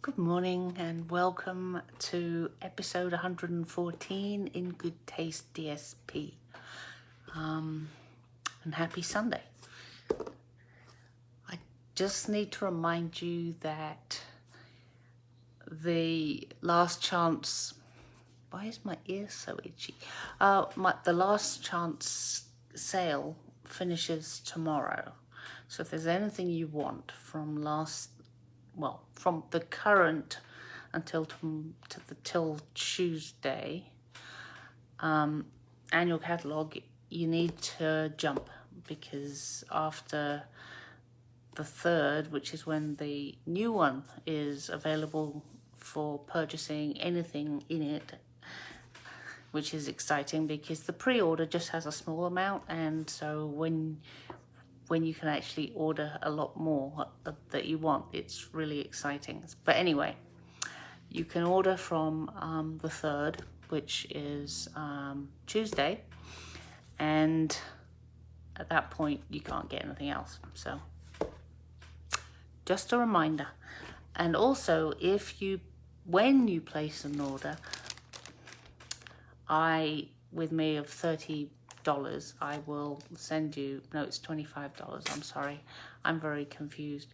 Good morning and welcome to episode 114 in Good Taste DSP. And happy Sunday. I just need to remind you that the last chance, why is my ear so itchy? The last chance sale finishes tomorrow. So if there's anything you want from from the current until till Tuesday annual catalogue, you need to jump, because after the 3rd, which is when the new one is available for purchasing anything in it, which is exciting because the pre-order just has a small amount, and so when you can actually order a lot more that you want, it's really exciting. But anyway, you can order from the 3rd, which is Tuesday, and at that point you can't get anything else. So just a reminder. And also, when you place an order, with me of $30, I will send you, no, it's $25, I'm sorry, I'm very confused.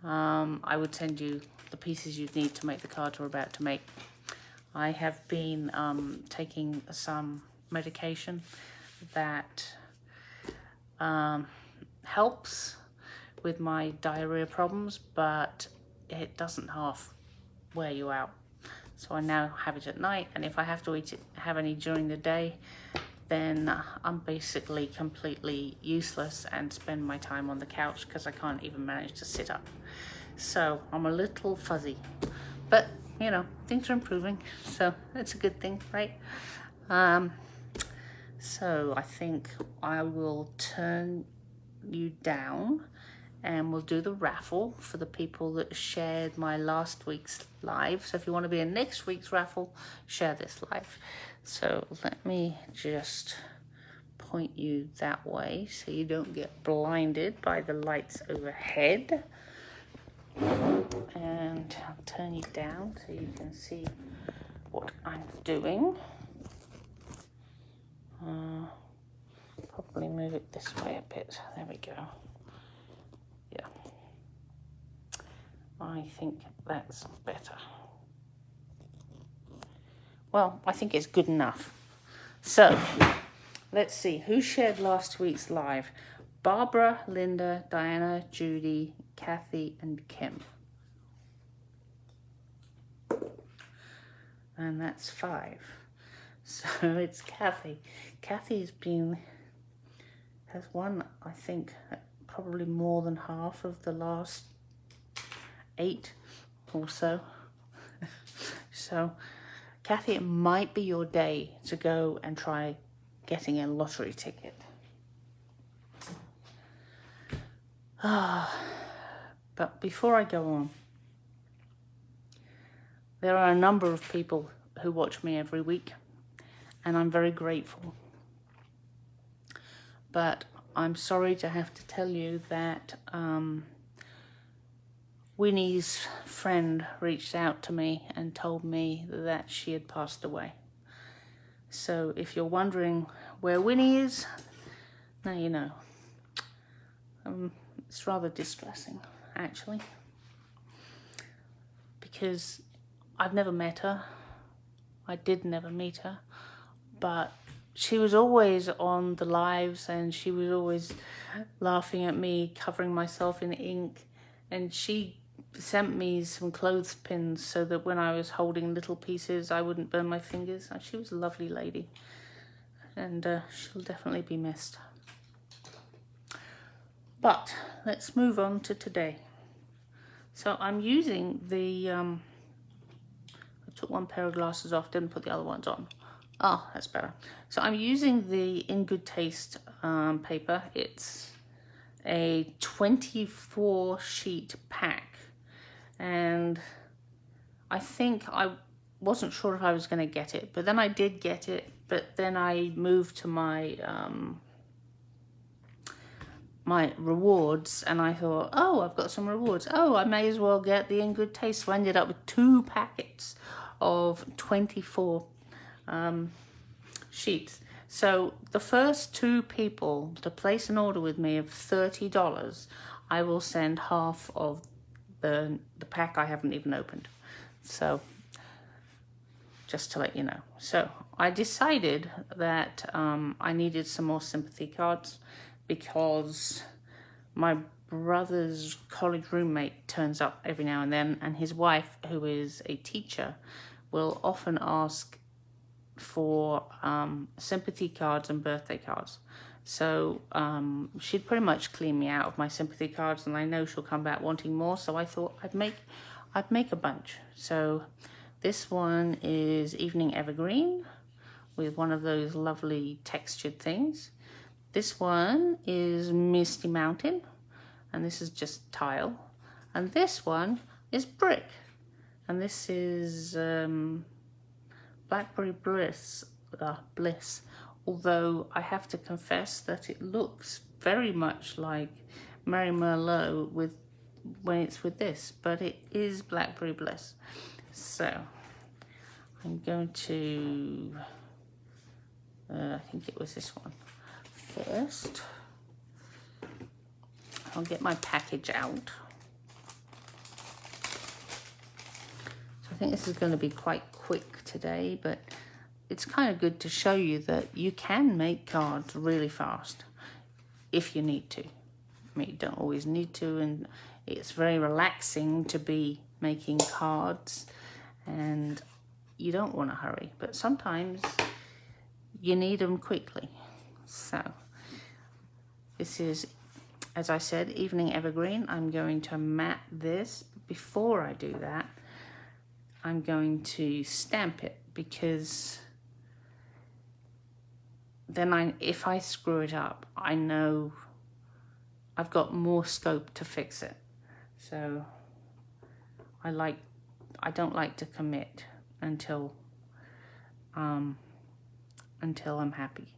I would send you the pieces you'd need to make the cards we're about to make. I have been taking some medication that helps with my diarrhea problems, but it doesn't half wear you out. So I now have it at night, and if I have to have any during the day, then I'm basically completely useless and spend my time on the couch because I can't even manage to sit up. So I'm a little fuzzy, but you know, things are improving, so it's a good thing, right? So I think I will turn you down and we'll do the raffle for the people that shared my last week's live. So if you want to be in next week's raffle, share this live. So let me just point you that way so you don't get blinded by the lights overhead. And I'll turn you down so you can see what I'm doing. Probably move it this way a bit. There we go. Yeah. I think that's better. Well, I think it's good enough. So, let's see. Who shared last week's live? Barbara, Linda, Diana, Judy, Kathy, and Kim. And that's 5. So it's Kathy. Kathy's has won, I think, probably more than half of the last 8 or so. So, Kathy, it might be your day to go and try getting a lottery ticket. But before I go on, there are a number of people who watch me every week, and I'm very grateful. But I'm sorry to have to tell you that Winnie's friend reached out to me and told me that she had passed away. So if you're wondering where Winnie is, now you know. It's rather distressing, actually, because I've never met her. I did never meet her, but she was always on the lives, and she was always laughing at me, covering myself in ink, and she sent me some clothespins so that when I was holding little pieces, I wouldn't burn my fingers. She was a lovely lady, and she'll definitely be missed. But let's move on to today. So I'm using the, I took one pair of glasses off, didn't put the other ones on. Oh, that's better. So I'm using the In Good Taste paper. It's a 24 sheet pack. And I think I wasn't sure if I was going to get it, but then I did get it. But then I moved to my my rewards, and I thought, oh, I've got some rewards. Oh, I may as well get the In Good Taste. So I ended up with 2 packets of 24 sheets. So the first 2 people to place an order with me of $30, I will send half of the pack I haven't even opened. So just to let you know. So I decided that I needed some more sympathy cards because my brother's college roommate turns up every now and then, and his wife, who is a teacher, will often ask for sympathy cards and birthday cards. So she'd pretty much clean me out of my sympathy cards, and I know she'll come back wanting more, so I thought I'd make a bunch. So this one is Evening Evergreen with one of those lovely textured things. This one is Misty Mountain, and this is just tile. And this one is brick, and this is Blackberry Bliss. Although I have to confess that it looks very much like Mary Merlot when it's with this, but it is Blackberry Bliss. So I'm going to, I think it was this one first. I'll get my package out. So I think this is going to be quite quick today, but it's kind of good to show you that you can make cards really fast if you need to. I mean, you don't always need to, and it's very relaxing to be making cards, and you don't want to hurry, but sometimes you need them quickly. So this is, as I said, Evening Evergreen. I'm going to mat this. Before I do that, I'm going to stamp it, because then if I screw it up, I know I've got more scope to fix it. So I don't like to commit until I'm happy.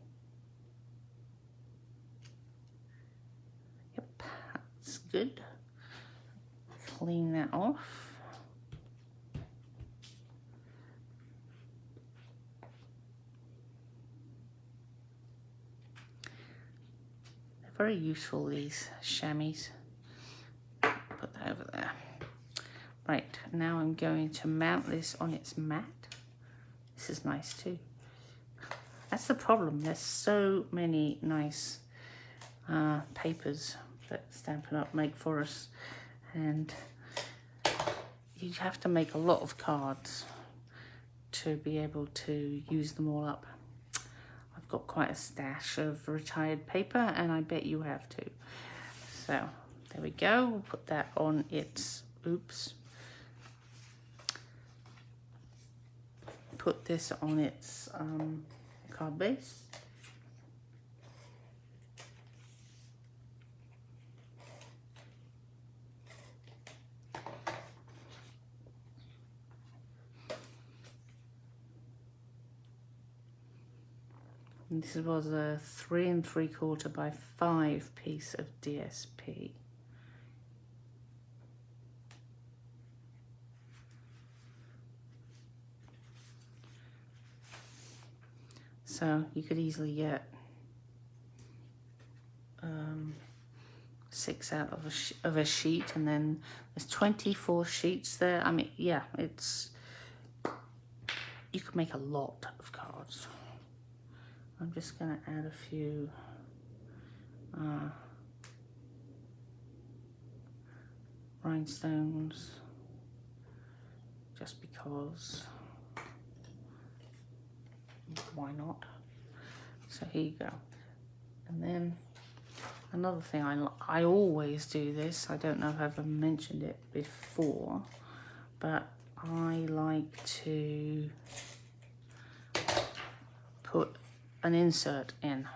Yep, that's good. Clean that off. They're very useful, these chamois. Put that over there. Right, now I'm going to mount this on its mat. This is nice too. That's the problem. There's so many nice papers that Stampin' Up! Make for us, and you have to make a lot of cards to be able to use them all up. I've got quite a stash of retired paper, and I bet you have too. So there we go. We'll put that on its, put this on its card base. And this was a 3 3/4 by 5 piece of DSP. So you could easily get 6 out of a sheet, and then there's 24 sheets there. I mean, yeah, you could make a lot of cards. I'm just going to add a few rhinestones, just because. Why not? So here you go. And then another thing, I always do this. I don't know if I've ever mentioned it before, but I like to put an insert in.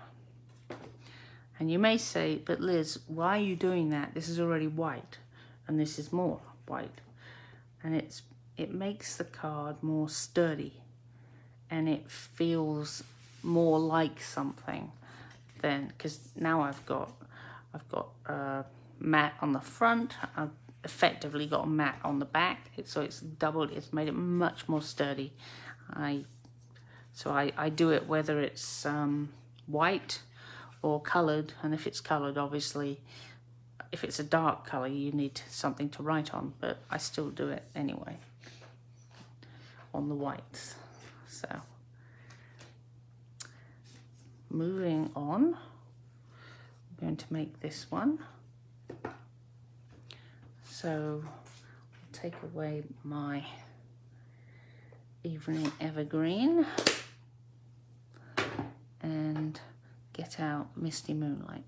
And you may say, but Liz, why are you doing that? This is already white, and this is more white. And it makes the card more sturdy, and it feels more like something then, because now I've got I've got a mat on the front. I've effectively got a mat on the back, so it's doubled. It's made it much more sturdy. So I do it whether it's white or coloured, and if it's coloured, obviously, if it's a dark colour, you need something to write on, but I still do it anyway on the whites. So moving on, I'm going to make this one. So I'll take away my Evening Evergreen and get out Misty Moonlight.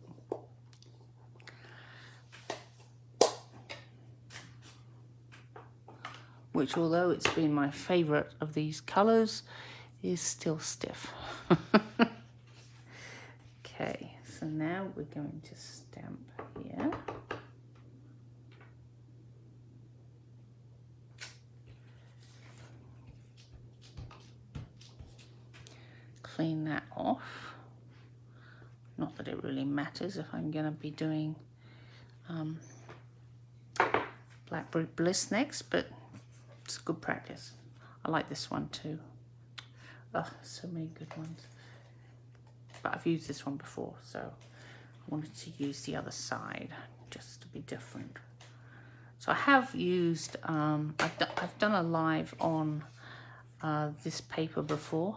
Which, although it's been my favourite of these colours, is still stiff. Okay, so now we're going to stamp here. Clean that off. Not that it really matters if I'm going to be doing Blackberry Bliss next, but it's good practice. I like this one too. Oh, so many good ones. But I've used this one before, so I wanted to use the other side just to be different. So I have used, I've done a live on this paper before.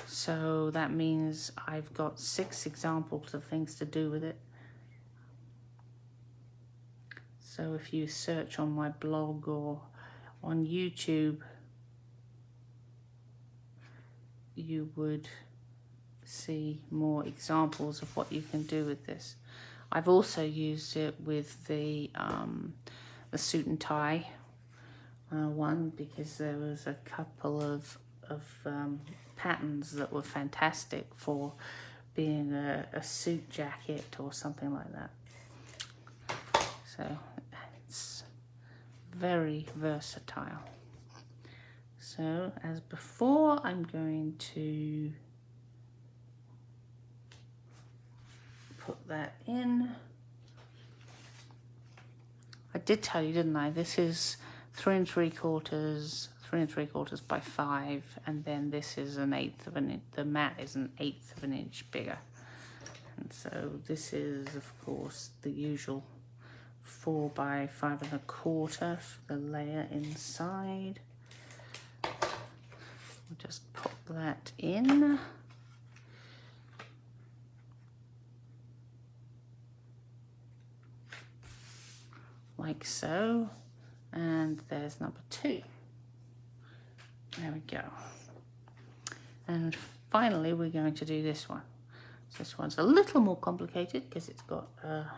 So that means I've got 6 examples of things to do with it. So if you search on my blog or on YouTube, you would see more examples of what you can do with this. I've also used it with the suit and tie one, because there was a couple of patterns that were fantastic for being a suit jacket or something like that. So it's very versatile. So as before, I'm going to put that in. I did tell you, didn't I? This is 3 3/3 by 5, and then this is 1/8 of an inch. The mat is 1/8 of an inch bigger, and so this is, of course, the usual 4 by 5 1/4 for the layer inside. We'll just pop that in. Like so, and there's number 2. There we go. And finally, we're going to do this one. So this one's a little more complicated because it's got oh,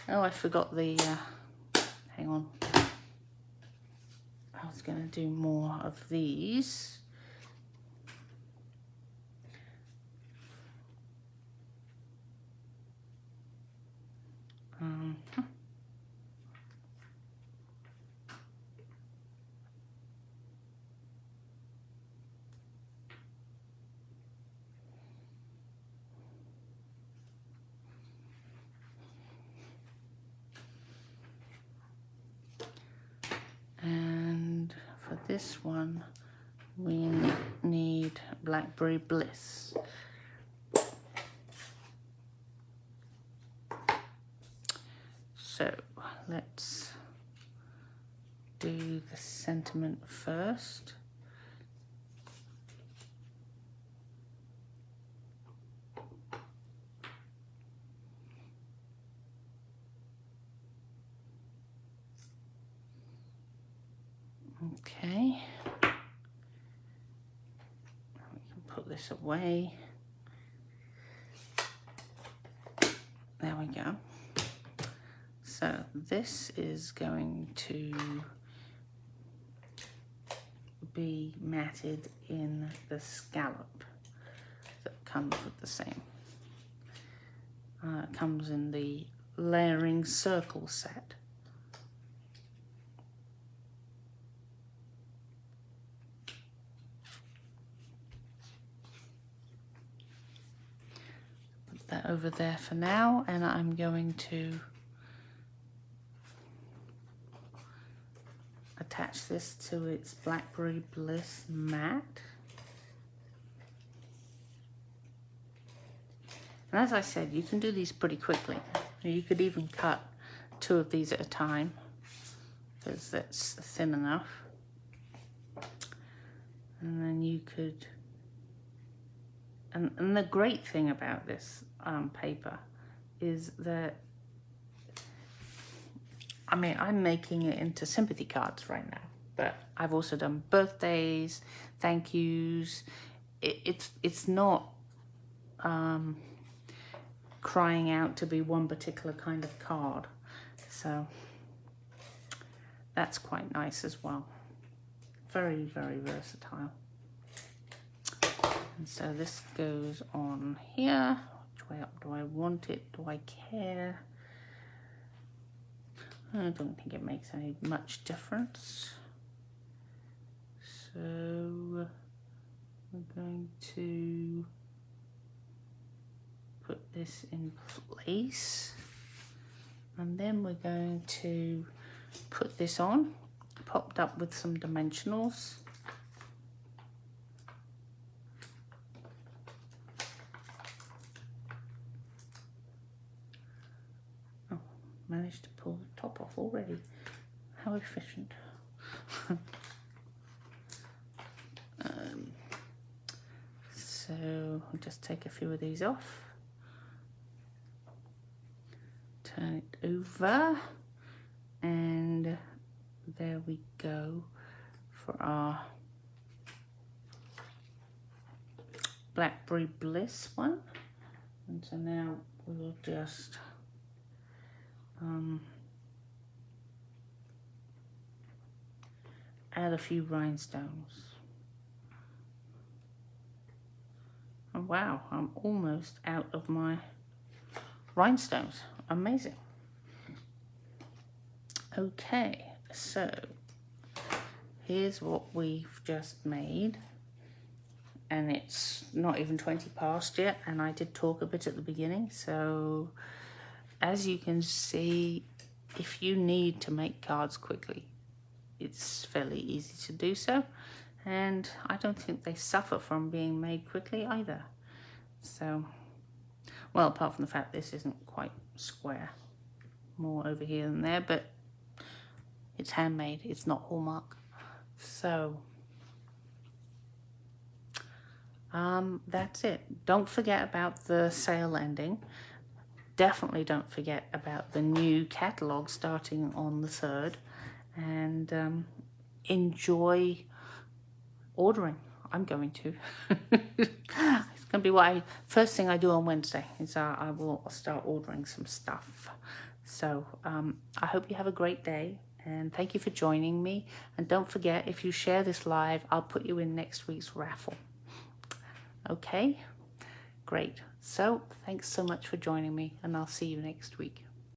I forgot the hang on, I was going to do more of these. And for this one, we need Blackberry Bliss. So let's do the sentiment first. Okay, we can put this away. There we go. So this is going to be matted in the scallop that comes with the same. It comes in the layering circle set. that over there for now, and I'm going to attach this to its Blackberry Bliss mat. And as I said, you can do these pretty quickly. You could even cut 2 of these at a time because that's thin enough. And then you could, and the great thing about this paper is that, I mean, I'm making it into sympathy cards right now, but I've also done birthdays, thank yous. It's not crying out to be one particular kind of card. So that's quite nice as well. Very, very versatile. And so this goes on here. Which way up do I want it? Do I care? I don't think it makes any much difference. So we're going to put this in place, and then we're going to put this on, popped up with some dimensionals. Oh, managed to pull the top off already. How efficient. So I'll just take a few of these off. Turn it over, and there we go for our Blackberry Bliss one. And so now we'll just add a few rhinestones. Oh, wow, I'm almost out of my rhinestones. Amazing. Okay, so here's what we've just made, and it's not even 20 past yet, and I did talk a bit at the beginning. So as you can see, if you need to make cards quickly, it's fairly easy to do so, and I don't think they suffer from being made quickly either. So, well, apart from the fact this isn't quite square, more over here than there, but it's handmade, it's not Hallmark. So that's it. Don't forget about the sale ending. Definitely don't forget about the new catalogue starting on the 3rd, and enjoy ordering. I'm going to. It's going to be what first thing I do on Wednesday is I will start ordering some stuff. So I hope you have a great day, and thank you for joining me. And don't forget, if you share this live, I'll put you in next week's raffle. Okay, great. So thanks so much for joining me, and I'll see you next week.